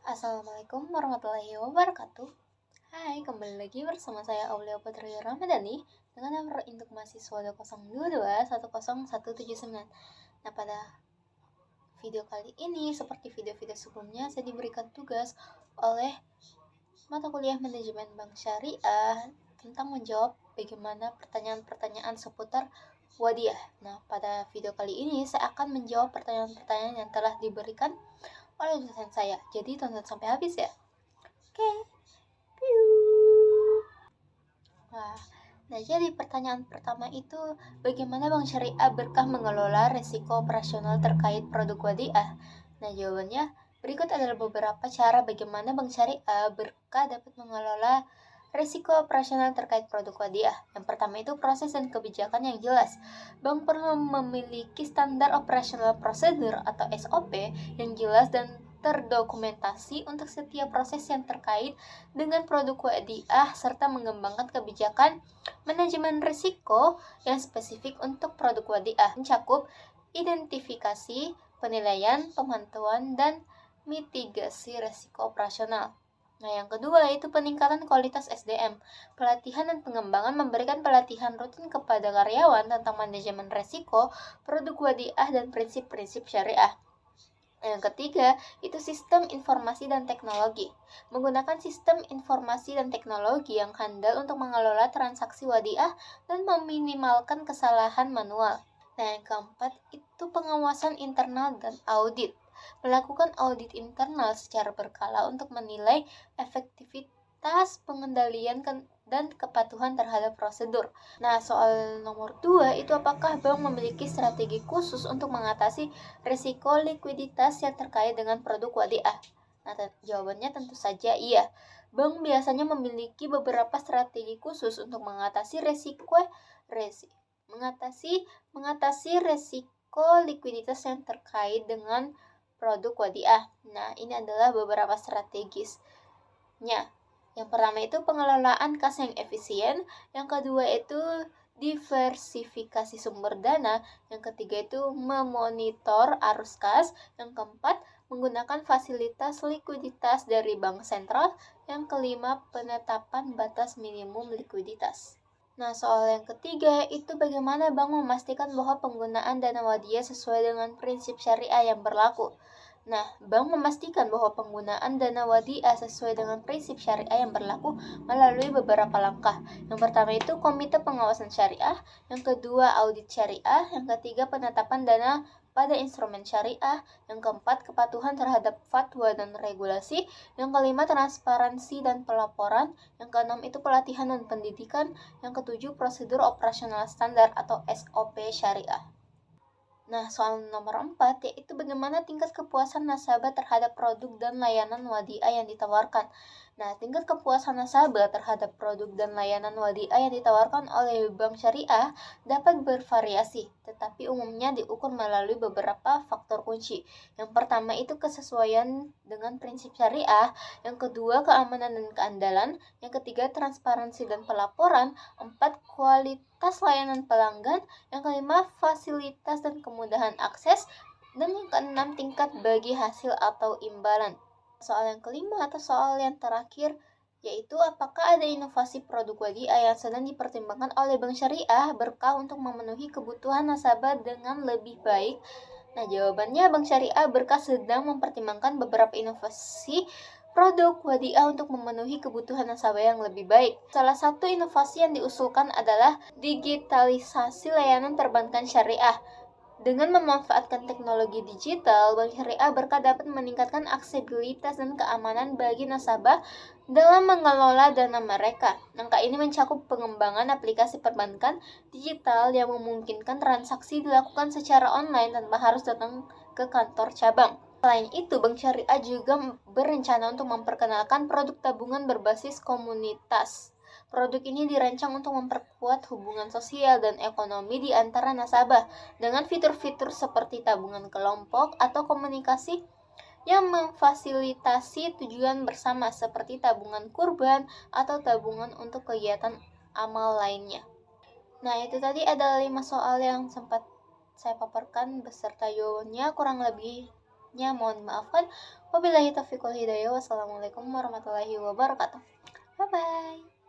Assalamualaikum warahmatullahi wabarakatuh. Hai, kembali lagi bersama saya Aulia Putri Ramadhani dengan nomor induk mahasiswa 202210179. Nah, pada video kali ini, seperti video-video sebelumnya, saya diberikan tugas oleh mata kuliah manajemen bank syariah tentang menjawab bagaimana pertanyaan-pertanyaan seputar wadiah. Nah, pada video kali ini saya akan menjawab pertanyaan-pertanyaan yang telah diberikan oleh dosen saya. Jadi tonton sampai habis ya. Oke. Nah, jadi pertanyaan pertama itu, bagaimana Bank Syariah Berkah mengelola resiko operasional terkait produk wadiah? Nah, jawabannya berikut adalah beberapa cara bagaimana Bank Syariah Berkah dapat mengelola resiko operasional terkait produk wadiah. Yang pertama itu proses dan kebijakan yang jelas. Bank perlu memiliki standar operasional prosedur atau SOP yang jelas dan terdokumentasi untuk setiap proses yang terkait dengan produk wadiah serta mengembangkan kebijakan manajemen risiko yang spesifik untuk produk wadiah, mencakup identifikasi, penilaian, pemantauan, dan mitigasi risiko operasional. Nah, yang kedua yaitu peningkatan kualitas SDM. Pelatihan dan pengembangan memberikan pelatihan rutin kepada karyawan tentang manajemen risiko, produk wadiah, dan prinsip-prinsip syariah. Yang ketiga, itu sistem informasi dan teknologi. Menggunakan sistem informasi dan teknologi yang handal untuk mengelola transaksi wadiah dan meminimalkan kesalahan manual. Nah, yang keempat, itu pengawasan internal dan audit. Melakukan audit internal secara berkala untuk menilai efektivitas pengendalian dan kepatuhan terhadap prosedur. Nah, soal nomor 2 itu apakah bank memiliki strategi khusus untuk mengatasi risiko likuiditas yang terkait dengan produk wadiah? Nah, jawabannya tentu saja iya. Bank biasanya memiliki beberapa strategi khusus untuk mengatasi resiko likuiditas yang terkait dengan produk wadiah. Nah, ini adalah beberapa strategisnya. Yang pertama itu pengelolaan kas yang efisien, yang kedua itu diversifikasi sumber dana, yang ketiga itu memonitor arus kas, yang keempat menggunakan fasilitas likuiditas dari bank sentral, yang kelima penetapan batas minimum likuiditas. Nah, soal yang ketiga itu bagaimana bank memastikan bahwa penggunaan dana wadiah sesuai dengan prinsip syariah yang berlaku. Nah, bank memastikan bahwa penggunaan dana wadiah sesuai dengan prinsip syariah yang berlaku melalui beberapa langkah. Yang pertama itu komite pengawasan syariah, yang kedua audit syariah, yang ketiga penetapan dana pada instrumen syariah, yang keempat kepatuhan terhadap fatwa dan regulasi, yang kelima transparansi dan pelaporan, yang keenam itu pelatihan dan pendidikan, yang ketujuh prosedur operasional standar atau SOP syariah. Nah, soal nomor 4 yaitu bagaimana tingkat kepuasan nasabah terhadap produk dan layanan wadiah yang ditawarkan. Nah, tingkat kepuasan nasabah terhadap produk dan layanan wadiah yang ditawarkan oleh bank syariah dapat bervariasi, tetapi umumnya diukur melalui beberapa faktor kunci. Yang pertama itu kesesuaian dengan prinsip syariah, yang kedua keamanan dan keandalan, yang ketiga transparansi dan pelaporan, empat kualitas layanan pelanggan, yang kelima fasilitas dan kemudahan akses, dan yang keenam tingkat bagi hasil atau imbalan. Soal yang kelima atau soal yang terakhir yaitu apakah ada inovasi produk wadiah yang sedang dipertimbangkan oleh Bank Syariah Berkah untuk memenuhi kebutuhan nasabah dengan lebih baik. Nah, jawabannya Bank Syariah Berkah sedang mempertimbangkan beberapa inovasi produk wadiah untuk memenuhi kebutuhan nasabah yang lebih baik. Salah satu inovasi yang diusulkan adalah digitalisasi layanan perbankan syariah. Dengan memanfaatkan teknologi digital, Bank Syariah Berkah dapat meningkatkan aksesibilitas dan keamanan bagi nasabah dalam mengelola dana mereka. Langkah ini mencakup pengembangan aplikasi perbankan digital yang memungkinkan transaksi dilakukan secara online tanpa harus datang ke kantor cabang. Selain itu, Bank Syariah juga berencana untuk memperkenalkan produk tabungan berbasis komunitas. Produk ini dirancang untuk memperkuat hubungan sosial dan ekonomi di antara nasabah dengan fitur-fitur seperti tabungan kelompok atau komunikasi yang memfasilitasi tujuan bersama seperti tabungan kurban atau tabungan untuk kegiatan amal lainnya. Nah, itu tadi ada 5 soal yang sempat saya paparkan beserta jawabannya kurang lebih kurangnya mohon dimaafkan. Wabillahi taufiq wal hidayah. Wassalamualaikum warahmatullahi wabarakatuh. Bye bye.